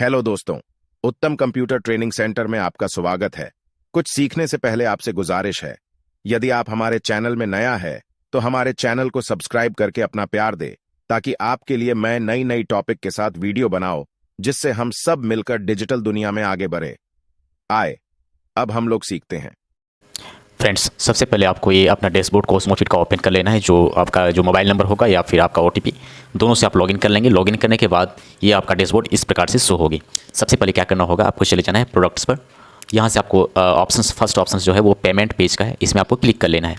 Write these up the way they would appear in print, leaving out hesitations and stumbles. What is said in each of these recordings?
Hello दोस्तों, उत्तम computer training centre में आपका स्वागत है। कुछ सीखने से पहले आपसे गुजारिश है, यदि आप हमारे चैनल में नया है तो हमारे चैनल को सब्सक्राइब करके अपना प्यार दे, ताकि आपके लिए मैं नई नई टॉपिक के साथ वीडियो बनाऊं, जिससे हम सब मिलकर डिजिटल दुनिया में आगे बढ़े। आए, अब हम लोग सीखते हैं। फ्रेंड्स, सबसे पहले आपको ये अपना डैशबोर्ड कोस्मोफिट का ओपन कर लेना है। जो आपका जो मोबाइल नंबर होगा या फिर आपका ओटीपी, दोनों से आप लॉगिन कर लेंगे। लॉगिन करने के बाद ये आपका डैशबोर्ड इस प्रकार से शो होगी। सबसे पहले क्या करना होगा, आपको चले जाना है प्रोडक्ट्स पर। यहाँ से आपको ऑप्शंस, फर्स्ट ऑप्शन जो है वो पेमेंट पेज का है, इसमें आपको क्लिक कर लेना है।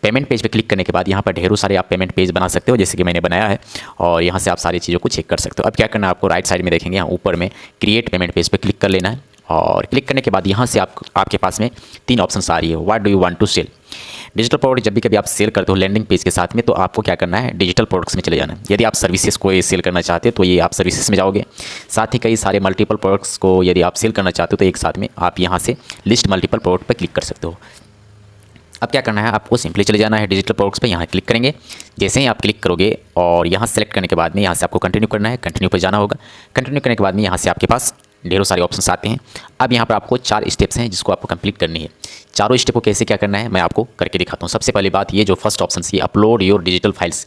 पेमेंट पेज पे क्लिक करने के बाद यहाँ पर ढेरों सारे आप पेमेंट पेज बना सकते हो, जैसे कि मैंने बनाया है, और यहाँ से आप सारी चीज़ों को चेक कर सकते हो। अब क्या करना है, आपको राइट साइड में देखेंगे यहाँ ऊपर में क्रिएट पेमेंट पेज पे क्लिक कर लेना है। और क्लिक करने के बाद यहाँ से आपके पास में 3 ऑप्शंस आ रही है। What do you want to sell. Digital product जब भी कभी आप सेल करते हो लैंडिंग पेज के साथ में, तो आपको क्या करना है, डिजिटल प्रोडक्ट्स में चले जाना है। यदि आप सर्विसेज को सेल करना चाहते हो तो ये आप सर्विसेज में जाओगे। साथ ही कई सारे मल्टीपल प्रोडक्ट्स को यदि आप सेल करना चाहते हो तो एक साथ में आप यहाँ से लिस्ट मल्टीपल प्रोडक्ट पर क्लिक कर सकते हो। अब क्या करना है, आपको सिंपली चले जाना है डिजिटल प्रोडक्ट्स पे। यहाँ क्लिक करेंगे। जैसे ही आप क्लिक करोगे और यहाँ सेलेक्ट करने के बाद में यहाँ से आपको कंटिन्यू करना है। कंटिन्यू पर जाना होगा। कंटिन्यू करने के बाद में यहाँ से आपके पास ढेरों सारे ऑप्शंस आते हैं। अब यहाँ पर आपको 4 स्टेप्स हैं जिसको आपको कंप्लीट करनी है। चारों स्टेप को कैसे क्या करना है मैं आपको करके दिखाता हूँ। सबसे पहली बात, ये जो फर्स्ट ऑप्शन है, अपलोड योर डिजिटल फाइल्स।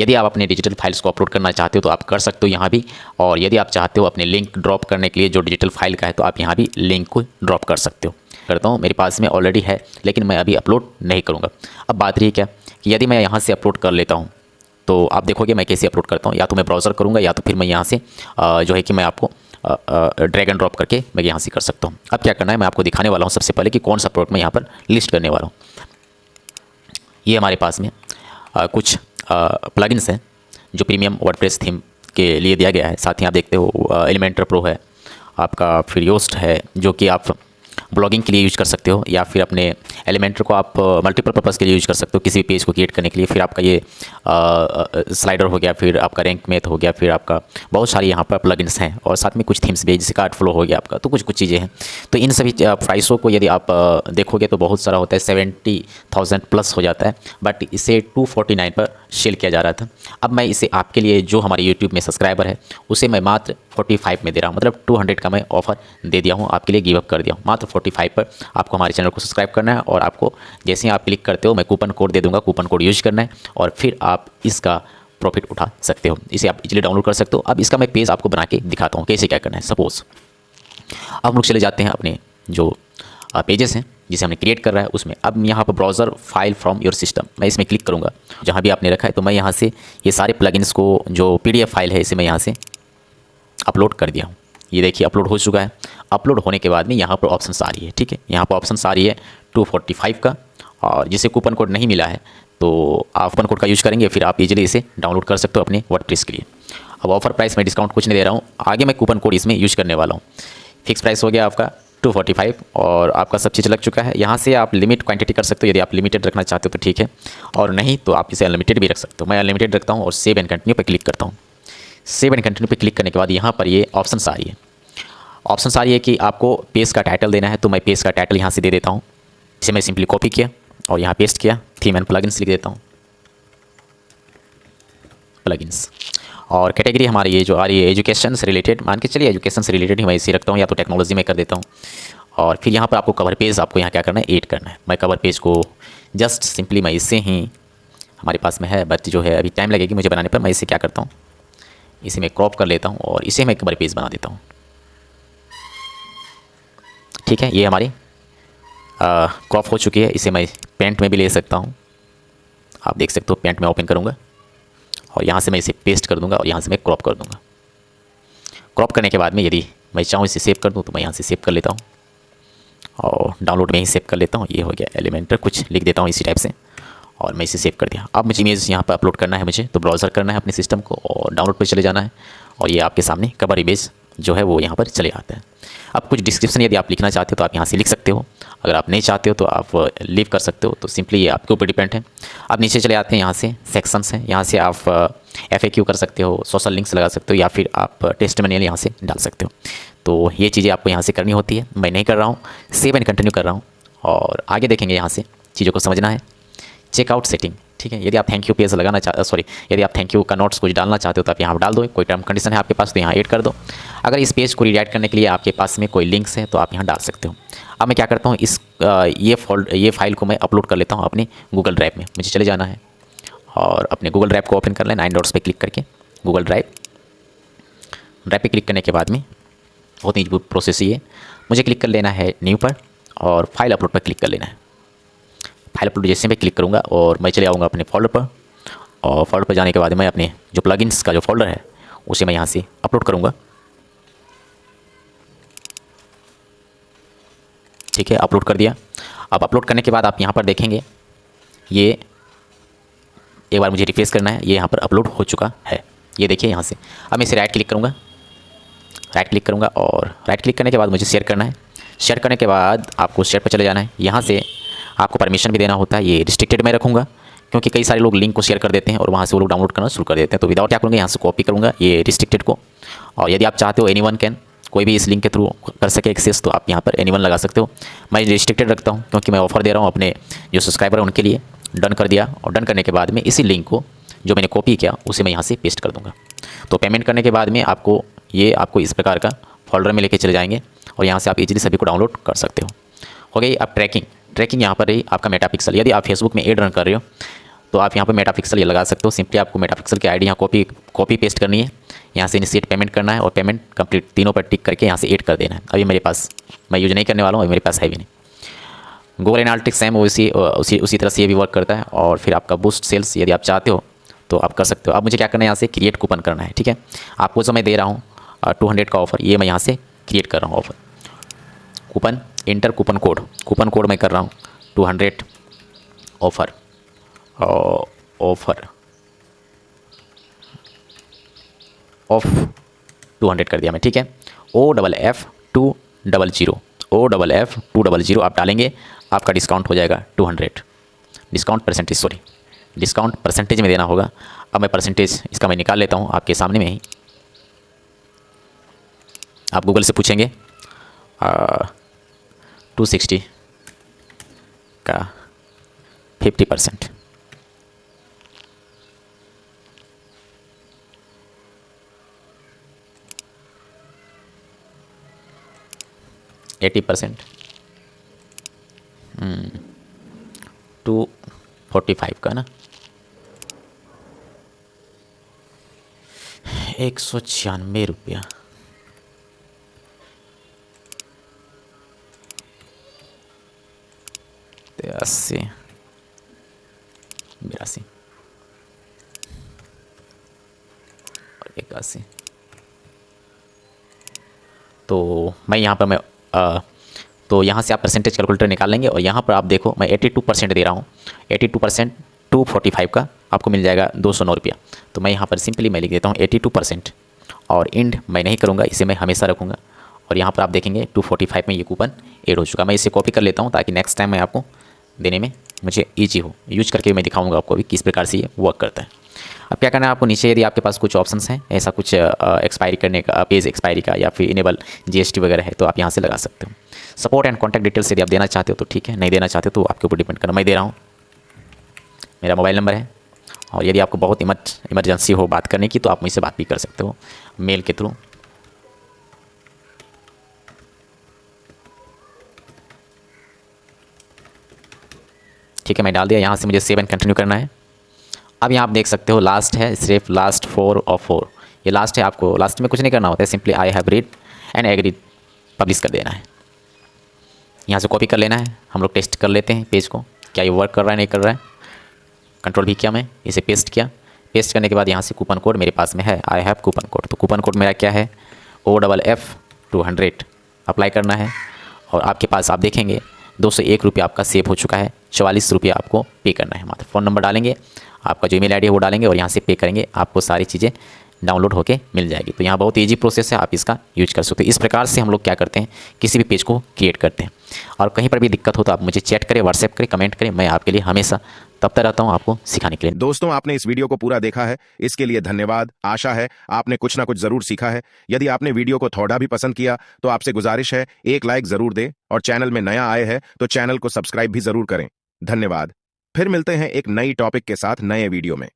यदि आप अपने डिजिटल फाइल्स को अपलोड करना चाहते हो तो आप कर सकते हो यहाँ भी। और यदि आप चाहते हो अपने लिंक ड्रॉप करने के लिए जो डिजिटल फाइल का है, तो आप यहाँ भी लिंक को ड्रॉप कर सकते हो। करता हूँ, मेरे पास में ऑलरेडी है, लेकिन मैं अभी अपलोड नहीं करूँगा। अब बात रही क्या कि यदि मैं यहाँ से अपलोड कर लेता हूँ तो आप देखोगे मैं कैसे अपलोड करता हूँ। या तो मैं ब्राउज़र करूँगा या तो फिर मैं यहाँ से जो है कि मैं आपको ड्रैग एंड ड्रॉप करके मैं यहाँ से कर सकता हूँ। अब क्या करना है, मैं आपको दिखाने वाला हूँ सबसे पहले कि कौन सा प्रोडक्ट मैं यहाँ पर लिस्ट करने वाला हूँ। ये हमारे पास में कुछ प्लगइन्स हैं जो प्रीमियम वर्डप्रेस थीम के लिए दिया गया है। साथ ही आप देखते हो एलिमेंटर प्रो है आपका, फिर योस्ट है जो कि आप ब्लॉगिंग के लिए यूज कर सकते हो, या फिर अपने एलिमेंटर को आप मल्टीपल पर्पज़ के लिए यूज कर सकते हो, किसी भी पेज को क्रिएट करने के लिए। फिर आपका ये स्लाइडर हो गया, फिर आपका रैंक मैथ हो गया, फिर आपका बहुत सारी यहाँ पर प्लगइन्स हैं। और साथ में कुछ थीम्स भी, जैसे कार्ड फ्लो हो गया आपका, तो कुछ चीज़ें हैं। तो इन सभी प्राइसों को यदि आप देखोगे तो बहुत सारा होता है, 70,000 प्लस हो जाता है, बट इसे 249 पर सेल किया जा रहा था। अब मैं इसे आपके लिए, जो हमारे यूट्यूब में सब्सक्राइबर है, उसे मैं मात्र 45 में दे रहा हूँ। मतलब 200 का मैं ऑफर दे दिया हूँ, आपके लिए गिव अप कर दिया हूँ। मात्र 45 पर आपको हमारे चैनल को सब्सक्राइब करना है, और आपको जैसे ही आप क्लिक करते हो मैं कूपन कोड दे दूँगा, कूपन कोड यूज करना है और फिर आप इसका प्रॉफिट उठा सकते हो। इसे आप इजीली डाउनलोड कर सकते हो। अब इसका मैं पेज आपको बना के दिखाता हूँ कैसे क्या करना है। सपोज अब हम लोग चले जाते हैं अपने जो पेजेस हैं जिसे हमने क्रिएट कर रहा है उसमें। अब यहाँ पर browser file from your system, मैं इसमें क्लिक करूँगा जहाँ भी आपने रखा है। तो मैं यहाँ से ये सारे प्लगइन्स को, जो PDF फाइल है, इसे मैं यहाँ से अपलोड कर दिया हूँ। ये देखिए अपलोड हो चुका है। अपलोड होने के बाद में यहाँ पर ऑप्शंस आ रही है, ठीक है, यहाँ पर ऑप्शंस आ रही है 245 का, और जिसे कूपन कोड नहीं मिला है तो आप कूपन कोड का यूज़ करेंगे, फिर आप इजीली इसे डाउनलोड कर सकते हो अपने वर्डप्रेस के लिए। अब ऑफर प्राइस में डिस्काउंट कुछ नहीं दे रहा हूँ, आगे मैं कूपन कोड इसमें यूज़ करने वाला हूँ। फिक्स प्राइस हो गया आपका 245, और आपका सब चीज़ लग चुका है। यहाँ से आप लिमिट क्वांटिटी कर सकते हो, यदि आप लिमिटेड रखना चाहते हो तो ठीक है, और नहीं तो आप इसे अनलिमिटेड भी रख सकते हो। मैं अनलिमिटेड रखता हूँ और सेव एंड कंटिन्यू पर क्लिक करता हूँ। सेव एंड कंटिन्यू पर क्लिक करने के बाद यहाँ पर ये ऑप्शंस आ रही है। ऑप्शंस आ रही है कि आपको पेज का टाइटल देना है, तो मैं पेज का टाइटल यहाँ से दे देता हूँ। इसे मैं सिंपली कॉपी किया और यहाँ पेस्ट किया। थीम एंड प्लगइन्स लिख देता हूँ, प्लगइन्स। और कैटेगरी हमारी ये जो आ रही है एजुकेशन से रिलेटेड, मान के चलिए एजुकेशन से रिलेटेड ही मैं इसे रखता हूँ, या तो टेक्नोलॉजी में कर देता हूँ। और फिर यहाँ पर आपको कवर पेज, आपको यहाँ क्या करना है, ऐड करना है। मैं कवर पेज को जस्ट सिंपली मैं इससे ही, हमारे पास में है बट जो है अभी टाइम लगेगी मुझे बनाने पर, मैं इसे क्या करता हूँ, इसे मैं क्रॉप कर लेता हूँ और इसे मैं कवर पेज बना देता हूँ। ठीक है, ये हमारी क्रॉप हो चुकी है। इसे मैं पेंट में भी ले सकता हूँ, आप देख सकते हो। पेंट में ओपन करूँगा और यहाँ से मैं इसे पेस्ट कर दूँगा और यहाँ से मैं क्रॉप कर दूँगा। क्रॉप करने के बाद में यदि मैं चाहूँ इसे सेव कर दूँ तो मैं यहाँ से सेव कर लेता हूँ और डाउनलोड में ही सेव कर लेता हूँ। ये हो गया एलिमेंटर, कुछ लिख देता हूँ इसी टाइप से, और मैं इसे सेव कर दिया। अब मुझे इमेज यहाँ पर अपलोड करना है, मुझे तो ब्राउज़र करना है अपने सिस्टम को और डाउनलोड पर चले जाना है, और ये आपके सामने कवर इमेज जो है वो यहाँ पर चले आता है। अब कुछ डिस्क्रिप्शन यदि आप लिखना चाहते हो तो आप यहाँ से लिख सकते हो, अगर आप नहीं चाहते हो तो आप लीव कर सकते हो, तो सिंपली ये आपके ऊपर डिपेंड है। अब नीचे चले आते हैं, यहाँ से सेक्शंस हैं, यहाँ से आप FAQ कर सकते हो, सोशल लिंक्स लगा सकते हो, या फिर आप टेस्टिमोनियल यहाँ से डाल सकते हो। तो ये चीज़ें आपको यहाँ से करनी होती है, मैं नहीं कर रहा हूँ, सेव एंड कंटिन्यू कर रहा हूँ। और आगे देखेंगे, यहाँ से चीज़ों को समझना है। चेकआउट सेटिंग, ठीक है। यदि आप थैंक यू पेज लगाना चाहते यदि आप थैंक यू का नोट्स कुछ डालना चाहते हो तो आप यहाँ डाल दो, कोई टर्म कंडीशन है आपके पास तो यहाँ ऐड कर दो। अगर इस पेज को रीडायरेक्ट करने के लिए आपके पास में कोई लिंक्स है तो आप यहाँ डाल सकते हो। अब मैं क्या करता हूँ, ये फाइल को मैं अपलोड कर लेता हूँ अपने गूगल ड्राइव में। मुझे चले जाना है और अपने गूगल ड्राइव को ओपन कर लेना, 9 डॉट्स पे क्लिक करके गूगल ड्राइव पे क्लिक करने के बाद में बहुत ही प्रोसेस ये मुझे क्लिक कर लेना है न्यू पर और फाइल अपलोड पर क्लिक कर लेना है। फाइल अपलोड जैसे मैं क्लिक करूँगा और मैं चले आऊँगा अपने फोल्डर पर, और फोल्डर पर जाने के बाद मैं अपने जो प्लगइन्स का जो फोल्डर है उसे मैं यहाँ से अपलोड करूँगा। ठीक है, अपलोड कर दिया। अब अपलोड करने के बाद आप यहाँ पर देखेंगे, ये एक बार मुझे रिफ्रेश करना है, ये यहाँ पर अपलोड हो चुका है। ये देखिए यहाँ से। अब मैं इसे राइट क्लिक करूँगा, और राइट क्लिक करने के बाद मुझे शेयर करना है। शेयर करने के बाद आपको शेयर पर चले जाना है। यहाँ से आपको परमिशन भी देना होता है। ये रिस्ट्रिक्टेड में रखूँगा क्योंकि कई सारे लोग लिंक को शेयर कर देते हैं और वहाँ से वो लोग डाउनलोड करना शुरू कर देते हैं। तो विदाउट क्या करूँगा, यहाँ से कॉपी करूँगा ये रिस्ट्रिक्टेड को, और यदि आप चाहते हो एनीवन कैन, कोई भी इस लिंक के थ्रू कर सके एक्सेस, तो आप यहाँ पर एनीवन लगा सकते हो। मैं रिस्ट्रिक्टेड रखता हूँ क्योंकि मैं ऑफर दे रहा हूँ अपने जो सब्सक्राइबर हैं उनके लिए। डन कर दिया, और डन करने के बाद में इसी लिंक को जो मैंने कॉपी किया उसे मैं यहाँ से पेस्ट कर दूँगा। तो पेमेंट करने के बाद में आपको इस प्रकार का फोल्डर में लेके चले जाएंगे और यहाँ से आप इजीली सभी को डाउनलोड कर सकते हो गई। अब ट्रैकिंग यहाँ पर रही आपका मेटापिक्सल। यदि आप फेसबुक में एड रन कर रहे हो तो आप यहाँ पर मेटापिक्सल ये लगा सकते हो। सिंपली आपको मेटापिक्सल की आईडी यहाँ कॉपी पेस्ट करनी है, यहाँ से इनिशिएट पेमेंट करना है और पेमेंट कंप्लीट तीनों पर टिक करके यहाँ से ऐड कर देना है। अभी मेरे पास, मैं यूज नहीं करने वाला हूँ, अभी मेरे पास है भी नहीं। गूगल एनालिटिक्स सेम उसी तरह से ये भी वर्क करता है। और फिर आपका बूस्ट सेल्स यदि आप चाहते हो तो आप कर सकते हो। अब मुझे क्या करना है, यहाँ से क्रिएट कूपन करना है। ठीक है, आपको जो मैं दे रहा हूँ 200 का ऑफ़र, ये मैं यहाँ से क्रिएट कर रहा हूँ offer. Coupon enter coupon code मैं कर रहा हूँ 200 ऑफ़र ऑफ 200 कर दिया मैं। ठीक है, OFF200 आप डालेंगे, आपका डिस्काउंट हो जाएगा 200। डिस्काउंट परसेंटेज में देना होगा। अब मैं परसेंटेज इसका मैं निकाल लेता हूँ आपके सामने में ही। आप गूगल से पूछेंगे 260 का 50%। %80 245 का ना, 196 रुपया। अस्सी 82 और 81। तो मैं यहाँ पर तो यहाँ से आप परसेंटेज कैलकुलेटर निकाल लेंगे और यहाँ पर आप देखो मैं 82% दे रहा हूँ। 82% 245 का आपको मिल जाएगा 209 रुपया। तो मैं यहाँ पर सिंपली मैं लिख देता हूँ 82% और इंड मैं नहीं करूँगा, इसे मैं हमेशा रखूँगा। और यहाँ पर आप देखेंगे 245 में ये कूपन ऐड हो चुका। मैं इसे कॉपी कर लेता हूँ ताकि नेक्स्ट टाइम मैं आपको देने में मुझे ईजी हो। यूज करके मैं दिखाऊंगा आपको भी किस प्रकार से ये वर्क करता है। अब क्या करना है आपको, नीचे यदि आपके पास कुछ ऑप्शंस हैं ऐसा कुछ एक्सपायरी करने का, पेज एक्सपायरी का या फिर इनेबल जीएसटी वगैरह है तो आप यहाँ से लगा सकते हो। सपोर्ट एंड कॉन्टैक्ट डिटेल्स यदि आप देना चाहते हो तो ठीक है, नहीं देना चाहते तो आपके ऊपर डिपेंड करना। मैं दे रहा हूँ, मेरा मोबाइल नंबर है, और यदि आपको बहुत इमरजेंसी हो बात करने की तो आप मुझसे बात भी कर सकते हो मेल के थ्रू। ठीक है, मैं डाल दिया। यहाँ से मुझे सेव एंड कंटिन्यू करना है। अब यहाँ आप देख सकते हो लास्ट है, सिर्फ लास्ट 4 ऑफ 4 ये लास्ट है। आपको लास्ट में कुछ नहीं करना होता है, simply I have read and agreed publish कर देना है। यहाँ से कॉपी कर लेना है। हम लोग टेस्ट कर लेते हैं पेज को, क्या ये वर्क कर रहा है नहीं कर रहा है। कंट्रोल भी किया, मैं इसे पेस्ट किया। पेस्ट करने के बाद यहाँ से कूपन कोड मेरे पास में है, आई हैव कूपन कोड। तो कूपन कोड मेरा क्या है, OFF200 अप्लाई करना है। और आपके पास आप देखेंगे 201 रुपया आपका सेव हो चुका है। 44 रुपया आपको पे करना है मात्र। फ़ोन नंबर डालेंगे, आपका जो ईमेल आईडी है वो डालेंगे और यहाँ से पे करेंगे, आपको सारी चीज़ें डाउनलोड होके मिल जाएगी। तो यहाँ बहुत ईजी प्रोसेस है, आप इसका यूज कर सकते हो। इस प्रकार से हम लोग क्या करते हैं, किसी भी पेज को क्रिएट करते हैं। और कहीं पर भी दिक्कत हो तो आप मुझे चैट करें, व्हाट्सएप करें, कमेंट करें, मैं आपके लिए हमेशा तब तक रहता हूँ आपको सिखाने के लिए। दोस्तों, आपने इस वीडियो को पूरा देखा है, इसके लिए धन्यवाद। आशा है आपने कुछ ना कुछ जरूर सीखा है। यदि आपने वीडियो को थोड़ा भी पसंद किया तो आपसे गुजारिश है एक लाइक जरूर दें, और चैनल में नया आए हैं तो चैनल को सब्सक्राइब भी जरूर करें। धन्यवाद। फिर मिलते हैं एक नई टॉपिक के साथ नए वीडियो में।